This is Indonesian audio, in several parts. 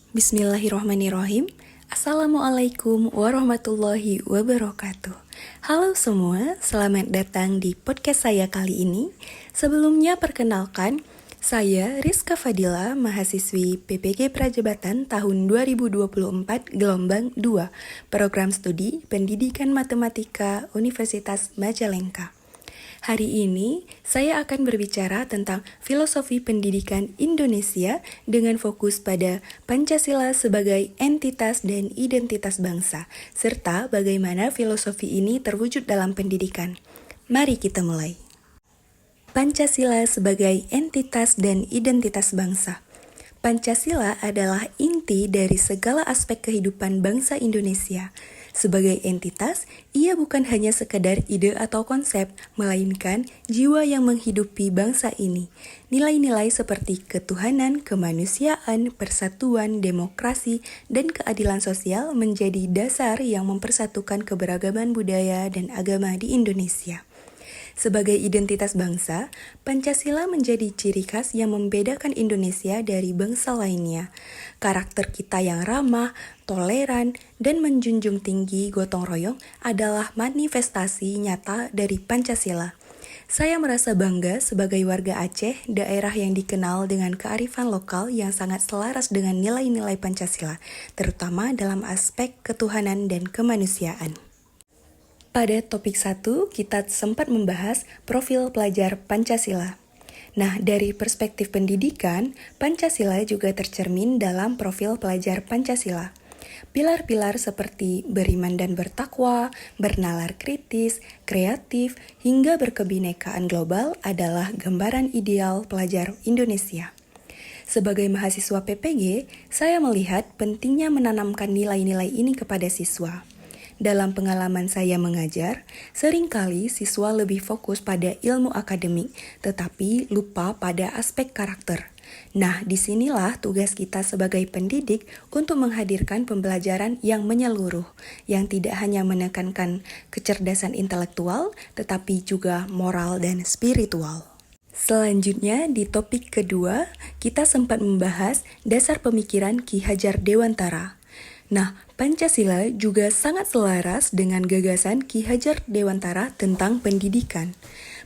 Bismillahirrohmanirrohim. Assalamualaikum warahmatullahi wabarakatuh. Halo semua, selamat datang di podcast saya kali ini. Sebelumnya perkenalkan, saya Rizka Fadila, mahasiswi PPG Prajabatan tahun 2024 gelombang 2, Program Studi Pendidikan Matematika Universitas Majalengka. Hari ini, saya akan berbicara tentang filosofi pendidikan Indonesia dengan fokus pada Pancasila sebagai entitas dan identitas bangsa, serta bagaimana filosofi ini terwujud dalam pendidikan. Mari kita mulai. Pancasila sebagai entitas dan identitas bangsa. Pancasila adalah inti dari segala aspek kehidupan bangsa Indonesia. Sebagai entitas, ia bukan hanya sekadar ide atau konsep, melainkan jiwa yang menghidupi bangsa ini. Nilai-nilai seperti ketuhanan, kemanusiaan, persatuan, demokrasi, dan keadilan sosial menjadi dasar yang mempersatukan keberagaman budaya dan agama di Indonesia. Sebagai identitas bangsa, Pancasila menjadi ciri khas yang membedakan Indonesia dari bangsa lainnya. Karakter kita yang ramah, toleran, dan menjunjung tinggi gotong royong adalah manifestasi nyata dari Pancasila. Saya merasa bangga sebagai warga Aceh, daerah yang dikenal dengan kearifan lokal yang sangat selaras dengan nilai-nilai Pancasila, terutama dalam aspek ketuhanan dan kemanusiaan. Pada topik 1, kita sempat membahas profil pelajar Pancasila. Nah, dari perspektif pendidikan, Pancasila juga tercermin dalam profil pelajar Pancasila. Pilar-pilar seperti beriman dan bertakwa, bernalar kritis, kreatif, hingga berkebinekaan global adalah gambaran ideal pelajar Indonesia. Sebagai mahasiswa PPG, saya melihat pentingnya menanamkan nilai-nilai ini kepada siswa. Dalam pengalaman saya mengajar, seringkali siswa lebih fokus pada ilmu akademik, tetapi lupa pada aspek karakter. Nah, disinilah tugas kita sebagai pendidik untuk menghadirkan pembelajaran yang menyeluruh, yang tidak hanya menekankan kecerdasan intelektual, tetapi juga moral dan spiritual. Selanjutnya, di topik kedua, kita sempat membahas dasar pemikiran Ki Hajar Dewantara. Nah, Pancasila juga sangat selaras dengan gagasan Ki Hajar Dewantara tentang pendidikan.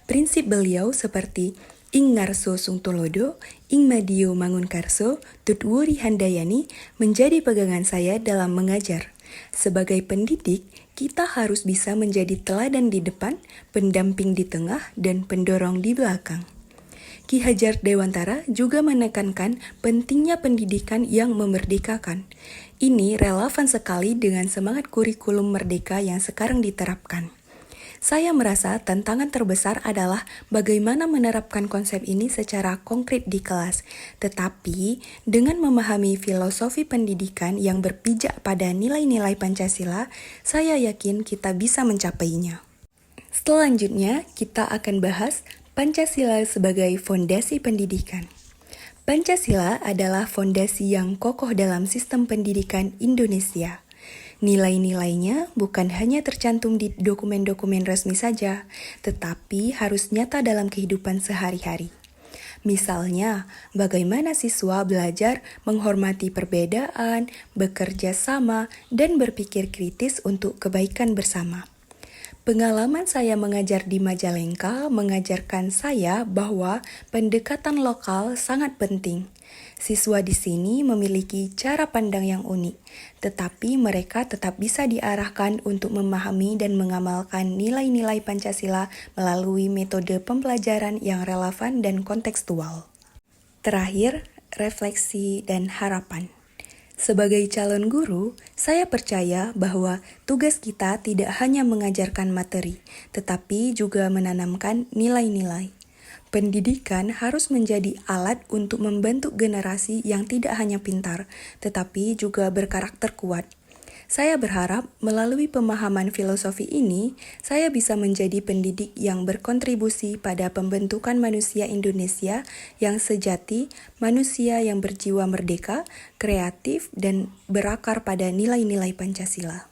Prinsip beliau seperti ing ngarso sung tulodo, ing madio mangunkarso, tutwuri handayani menjadi pegangan saya dalam mengajar. Sebagai pendidik, kita harus bisa menjadi teladan di depan, pendamping di tengah, dan pendorong di belakang. Ki Hajar Dewantara juga menekankan pentingnya pendidikan yang memerdekakan. Ini relevan sekali dengan semangat kurikulum merdeka yang sekarang diterapkan. Saya merasa tantangan terbesar adalah bagaimana menerapkan konsep ini secara konkret di kelas. Tetapi, dengan memahami filosofi pendidikan yang berpijak pada nilai-nilai Pancasila, saya yakin kita bisa mencapainya. Selanjutnya, kita akan bahas Pancasila sebagai fondasi pendidikan. Pancasila adalah fondasi yang kokoh dalam sistem pendidikan Indonesia. Nilai-nilainya bukan hanya tercantum di dokumen-dokumen resmi saja, tetapi harus nyata dalam kehidupan sehari-hari. Misalnya, bagaimana siswa belajar menghormati perbedaan, bekerja sama, dan berpikir kritis untuk kebaikan bersama. Pengalaman saya mengajar di Majalengka mengajarkan saya bahwa pendekatan lokal sangat penting. Siswa di sini memiliki cara pandang yang unik, tetapi mereka tetap bisa diarahkan untuk memahami dan mengamalkan nilai-nilai Pancasila melalui metode pembelajaran yang relevan dan kontekstual. Terakhir, refleksi dan harapan. Sebagai calon guru, saya percaya bahwa tugas kita tidak hanya mengajarkan materi, tetapi juga menanamkan nilai-nilai. Pendidikan harus menjadi alat untuk membentuk generasi yang tidak hanya pintar, tetapi juga berkarakter kuat. Saya berharap melalui pemahaman filosofi ini, saya bisa menjadi pendidik yang berkontribusi pada pembentukan manusia Indonesia yang sejati, manusia yang berjiwa merdeka, kreatif, dan berakar pada nilai-nilai Pancasila.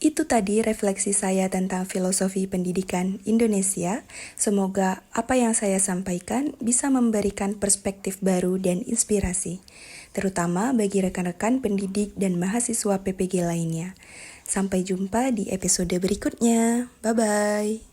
Itu tadi refleksi saya tentang filosofi pendidikan Indonesia. Semoga apa yang saya sampaikan bisa memberikan perspektif baru dan inspirasi. terutama bagi rekan-rekan pendidik dan mahasiswa PPG lainnya. Sampai jumpa di episode berikutnya. Bye-bye.